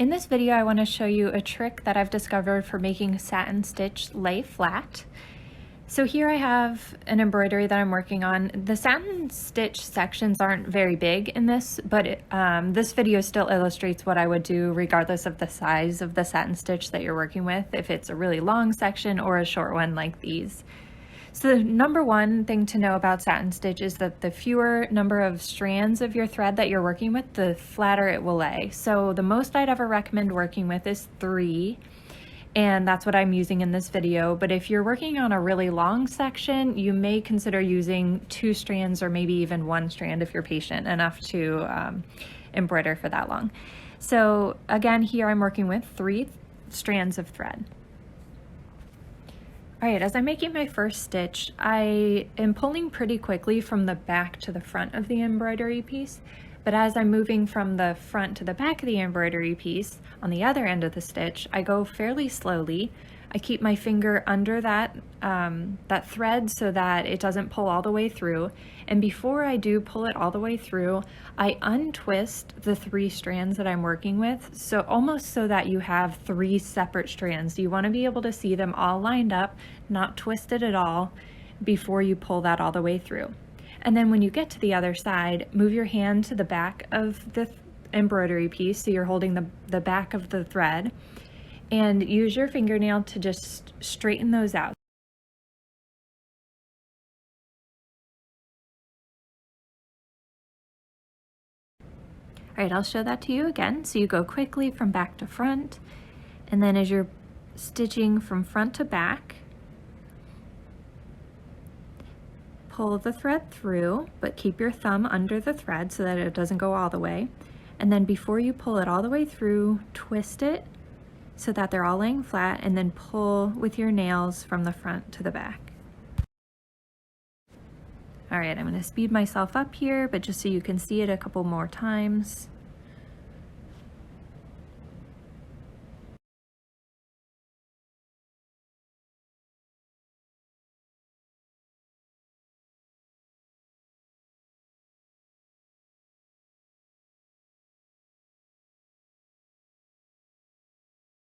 In this video, I want to show you a trick that I've discovered for making satin stitch lay flat. So here I have an embroidery that I'm working on. The satin stitch sections aren't very big in this, but this video still illustrates what I would do regardless of the size of the satin stitch that you're working with, if it's a really long section or a short one like these. So the number one thing to know about satin stitch is that the fewer number of strands of your thread that you're working with, the flatter it will lay. So the most I'd ever recommend working with is 3, and that's what I'm using in this video. But if you're working on a really long section, you may consider using 2 strands or maybe even 1 strand if you're patient enough to embroider for that long. So again, here I'm working with 3 strands of thread. All right, as I'm making my first stitch, I am pulling pretty quickly from the back to the front of the embroidery piece, but as I'm moving from the front to the back of the embroidery piece on the other end of the stitch, I go fairly slowly. I keep my finger under that thread so that it doesn't pull all the way through. And before I do pull it all the way through, I untwist the 3 strands that I'm working with, so almost so that you have 3 separate strands. You want to be able to see them all lined up, not twisted at all, before you pull that all the way through. And then when you get to the other side, move your hand to the back of the embroidery piece, so you're holding the back of the thread, and use your fingernail to just straighten those out. All right, I'll show that to you again. So you go quickly from back to front, and then as you're stitching from front to back, pull the thread through, but keep your thumb under the thread so that it doesn't go all the way. And then before you pull it all the way through, twist it so that they're all laying flat, and then pull with your nails from the front to the back. All right, I'm going to speed myself up here, but just so you can see it a couple more times.